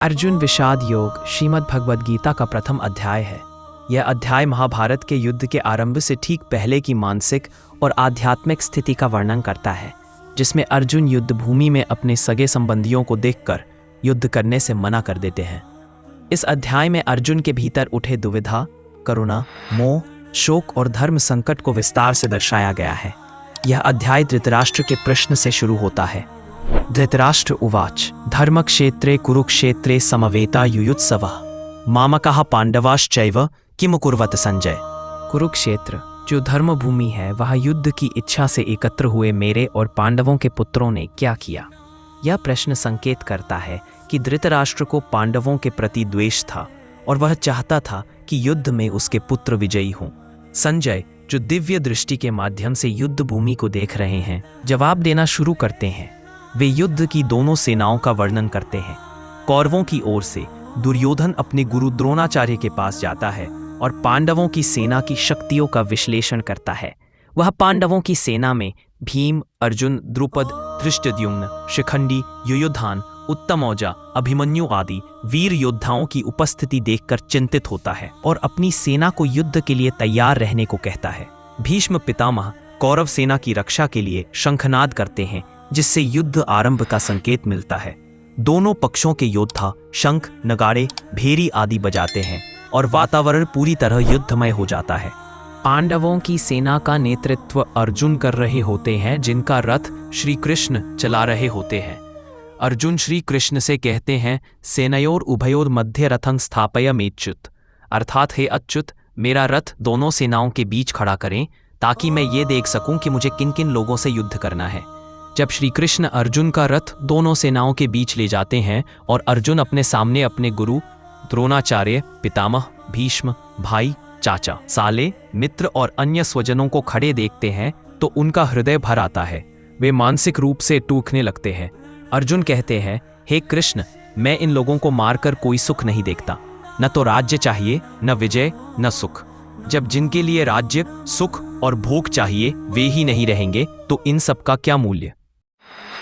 अर्जुन विषाद योग श्रीमद् भगवद गीता का प्रथम अध्याय है। यह अध्याय महाभारत के युद्ध के आरंभ से ठीक पहले की मानसिक और आध्यात्मिक स्थिति का वर्णन करता है, जिसमें अर्जुन युद्ध भूमि में अपने सगे संबंधियों को देखकर युद्ध करने से मना कर देते हैं। इस अध्याय में अर्जुन के भीतर उठे दुविधा, करुणा, मोह, शोक और धर्म संकट को विस्तार से दर्शाया गया है। यह अध्याय धृतराष्ट्र के प्रश्न से शुरू होता है। धृतराष्ट्र उवाच धर्मक्षेत्रे कुरुक्षेत्रे समवेता युयुत्सवः मामकः पांडवाश्चैव किम कुर्वत संजय। कुरुक्षेत्र जो धर्म भूमि है, वह युद्ध की इच्छा से एकत्र हुए मेरे और पांडवों के पुत्रों ने क्या किया। यह प्रश्न संकेत करता है कि धृतराष्ट्र को पांडवों के प्रति द्वेष था और वह चाहता था कि युद्ध में उसके पुत्र विजयी हों। संजय, जो दिव्य दृष्टि के माध्यम से युद्ध भूमि को देख रहे हैं, जवाब देना शुरू करते हैं। वे युद्ध की दोनों सेनाओं का वर्णन करते हैं। कौरवों की ओर से दुर्योधन अपने गुरु द्रोणाचार्य के पास जाता है और पांडवों की सेना की शक्तियों का विश्लेषण करता है। वह पांडवों की सेना में भीम, अर्जुन, द्रुपद, धृष्टद्युम्न, शिखंडी, युयुधान, उत्तमौजा, अभिमन्यु आदि वीर योद्धाओं की उपस्थिति देखकर चिंतित होता है और अपनी सेना को युद्ध के लिए तैयार रहने को कहता है। भीष्म पितामह कौरव सेना की रक्षा के लिए शंखनाद करते हैं, जिससे युद्ध आरंभ का संकेत मिलता है। दोनों पक्षों के योद्धा शंख, नगाड़े, भेरी आदि बजाते हैं और वातावरण पूरी तरह युद्धमय हो जाता है। पांडवों की सेना का नेतृत्व अर्जुन कर रहे होते हैं, जिनका रथ श्री कृष्ण चला रहे होते हैं। अर्जुन श्री कृष्ण से कहते हैं, सेनयोर उभयोर मध्य रथं स्थापयमेच्युत, अर्थात हे अच्युत, मेरा रथ दोनों सेनाओं के बीच खड़ा करें ताकि मैं ये देख सकूं कि मुझे किन किन लोगों से युद्ध करना है। जब श्री कृष्ण अर्जुन का रथ दोनों सेनाओं के बीच ले जाते हैं और अर्जुन अपने सामने अपने गुरु द्रोणाचार्य, पितामह, भीष्म, भाई, चाचा, साले, मित्र और अन्य स्वजनों को खड़े देखते हैं तो उनका हृदय भर आता है। वे मानसिक रूप से टूटने लगते हैं। अर्जुन कहते हैं, हे कृष्ण, मैं इन लोगों को मारकर कोई सुख नहीं देखता। न तो राज्य चाहिए, न विजय, न सुख। जब जिनके लिए राज्य, सुख और भोग चाहिए वे ही नहीं रहेंगे तो इन सब का क्या मूल्य।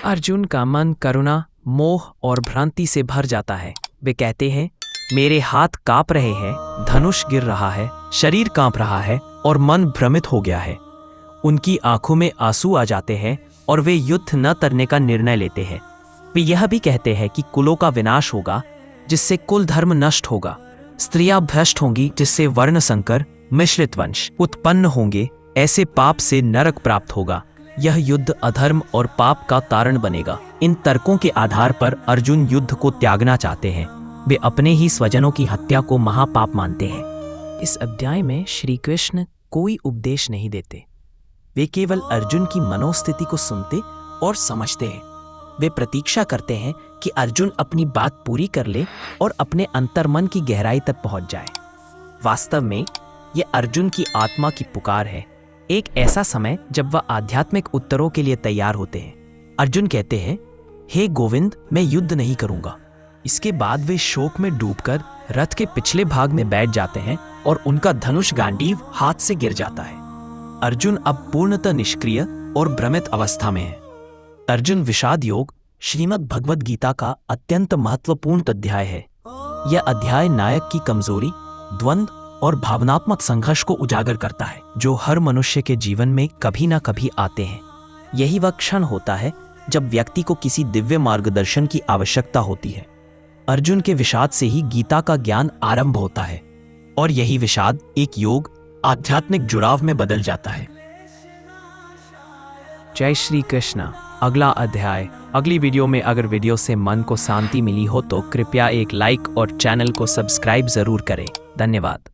अर्जुन का मन करुणा, मोह और भ्रांति से भर जाता है। वे कहते हैं, मेरे हाथ कांप रहे हैं, धनुष गिर रहा है, शरीर कांप रहा है और मन भ्रमित हो गया है। उनकी आंखों में आंसू आ जाते हैं और वे युद्ध न करने का निर्णय लेते हैं। वे यह भी कहते हैं कि कुलों का विनाश होगा, जिससे कुल धर्म नष्ट होगा। स्त्रियां भ्रष्ट होंगी, जिससे वर्ण संकर, मिश्रित वंश उत्पन्न होंगे। ऐसे पाप से नरक प्राप्त होगा। यह युद्ध अधर्म और पाप का कारण बनेगा। इन तर्कों के आधार पर अर्जुन युद्ध को त्यागना चाहते हैं। वे अपने ही स्वजनों की हत्या को महापाप मानते हैं। इस अध्याय में श्री कृष्ण कोई उपदेश नहीं देते। वे केवल अर्जुन की मनोस्थिति को सुनते और समझते हैं। वे प्रतीक्षा करते हैं कि अर्जुन अपनी बात पूरी कर ले और अपने अंतर्मन की गहराई तक पहुंच जाए। वास्तव में यह अर्जुन की आत्मा की पुकार है, एक ऐसा समय जब वह आध्यात्मिक उत्तरों के लिए तैयार होते हैं। अर्जुन कहते हैं, हे गोविंद, मैं युद्ध नहीं करूंगा। इसके बाद वे शोक में डूबकर रथ के पिछले भाग में बैठ जाते हैं और उनका धनुष गांडीव हाथ से गिर जाता है। अर्जुन अब पूर्णतः निष्क्रिय और भ्रमित अवस्था में है। अर्जुन विषाद योग श्रीमद् भगवद गीता का अत्यंत महत्वपूर्ण अध्याय है। यह अध्याय नायक की कमजोरी, द्वंद्व और भावनात्मक संघर्ष को उजागर करता है, जो हर मनुष्य के जीवन में कभी ना कभी आते हैं। यही वह क्षण होता है जब व्यक्ति को किसी दिव्य मार्गदर्शन की आवश्यकता होती है। अर्जुन के विषाद से ही गीता का ज्ञान आरंभ होता है और यही विषाद एक योग, आध्यात्मिक जुड़ाव में बदल जाता है। जय श्री कृष्ण। अगला अध्याय अगली वीडियो में। अगर वीडियो से मन को शांति मिली हो तो कृपया एक लाइक और चैनल को सब्सक्राइब जरूर करें। धन्यवाद।